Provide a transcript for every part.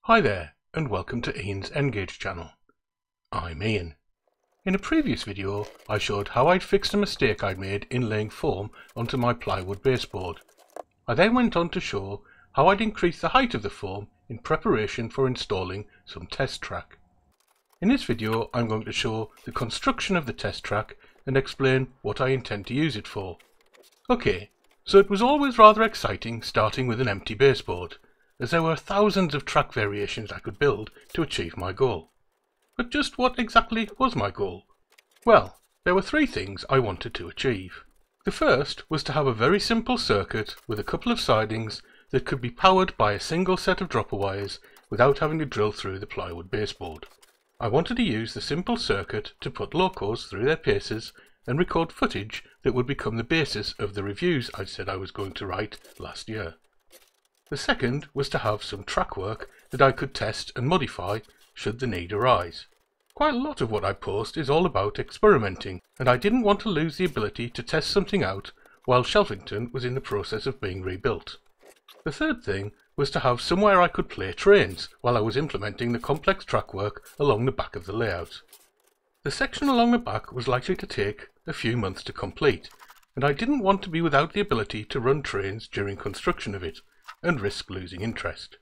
Hi there, and welcome to Ian's N-Gage channel. I'm Ian. In a previous video, I showed how I'd fixed a mistake I'd made in laying foam onto my plywood baseboard. I then went on to show how I'd increased the height of the foam in preparation for installing some test track. In this video, I'm going to show the construction of the test track and explain what I intend to use it for. Okay, so it was always rather exciting starting with an empty baseboard, as there were thousands of track variations I could build to achieve my goal. But just what exactly was my goal? Well, there were three things I wanted to achieve. The first was to have a very simple circuit with a couple of sidings that could be powered by a single set of dropper wires without having to drill through the plywood baseboard. I wanted to use the simple circuit to put locos through their paces and record footage that would become the basis of the reviews I said I was going to write last year. The second was to have some track work that I could test and modify should the need arise. Quite a lot of what I post is all about experimenting, and I didn't want to lose the ability to test something out while Shelvington was in the process of being rebuilt. The third thing was to have somewhere I could play trains while I was implementing the complex track work along the back of the layout. The section along the back was likely to take a few months to complete, and I didn't want to be without the ability to run trains during construction of it, and risk losing interest.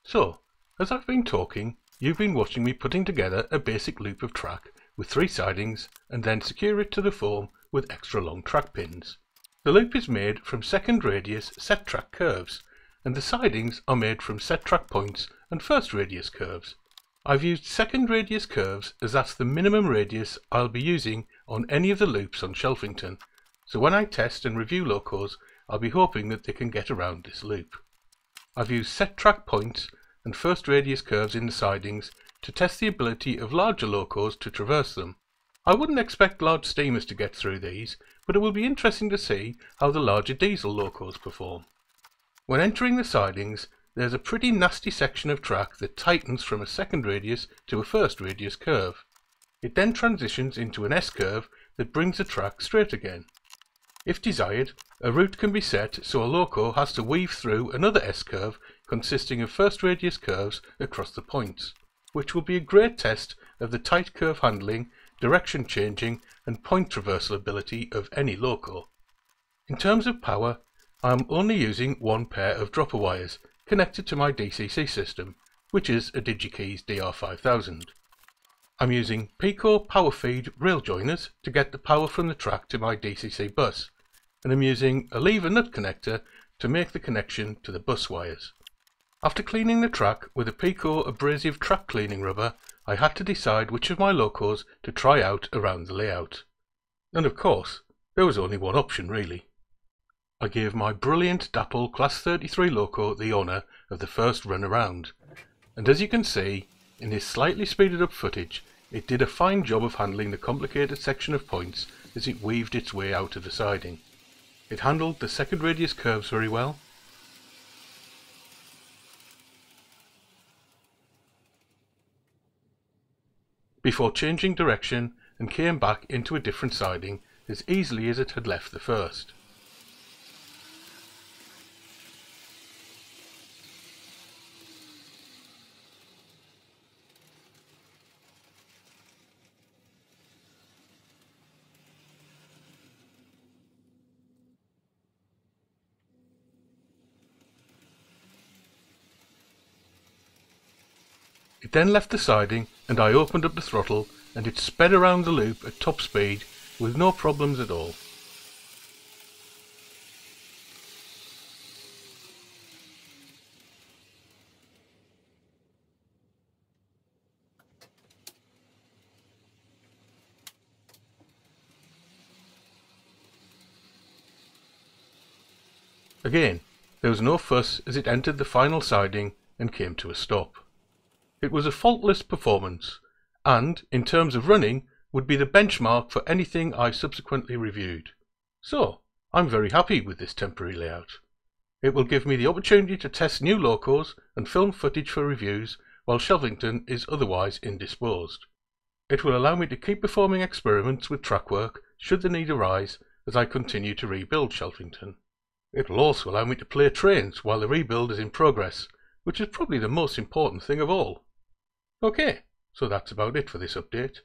So, as I've been talking, you've been watching me putting together a basic loop of track with three sidings and then secure it to the foam with extra long track pins. The loop is made from second radius set track curves, and the sidings are made from set track points and first radius curves. I've used second radius curves as that's the minimum radius I'll be using on any of the loops on Shelvington, so when I test and review locos, I'll be hoping that they can get around this loop. I've used set track points and first radius curves in the sidings to test the ability of larger locos to traverse them. I wouldn't expect large steamers to get through these, but it will be interesting to see how the larger diesel locos perform. When entering the sidings, there's a pretty nasty section of track that tightens from a second radius to a first radius curve. It then transitions into an S-curve that brings the track straight again. If desired, a route can be set so a loco has to weave through another S-curve consisting of first radius curves across the points, which will be a great test of the tight curve handling, direction changing and point traversal ability of any loco. In terms of power, I am only using one pair of dropper wires connected to my DCC system, which is a DigiKeys DR5000. I'm using Pico power feed rail joiners to get the power from the track to my DCC bus, and I'm using a lever nut connector to make the connection to the bus wires. After cleaning the track with a Pico abrasive track cleaning rubber, I had to decide which of my locos to try out around the layout. And of course, there was only one option really. I gave my brilliant Dapple Class 33 loco the honour of the first run around, and as you can see, in this slightly speeded up footage, it did a fine job of handling the complicated section of points as it weaved its way out of the siding. It handled the second radius curves very well. Before changing direction and came back into a different siding as easily as it had left the first. It then left the siding and I opened up the throttle and it sped around the loop at top speed with no problems at all. Again, there was no fuss as it entered the final siding and came to a stop. It was a faultless performance, and, in terms of running, would be the benchmark for anything I subsequently reviewed. So, I'm very happy with this temporary layout. It will give me the opportunity to test new locos and film footage for reviews while Shelvington is otherwise indisposed. It will allow me to keep performing experiments with track work should the need arise as I continue to rebuild Shelvington. It will also allow me to play trains while the rebuild is in progress, which is probably the most important thing of all. Okay, so that's about it for this update.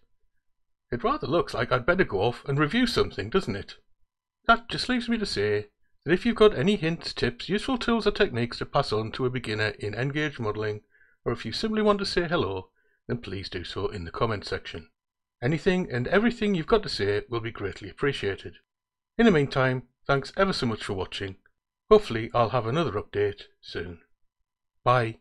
It rather looks like I'd better go off and review something, doesn't it? That just leaves me to say that if you've got any hints, tips, useful tools or techniques to pass on to a beginner in N-Gage modelling, or if you simply want to say hello, then please do so in the comment section. Anything and everything you've got to say will be greatly appreciated. In the meantime, thanks ever so much for watching. Hopefully I'll have another update soon. Bye.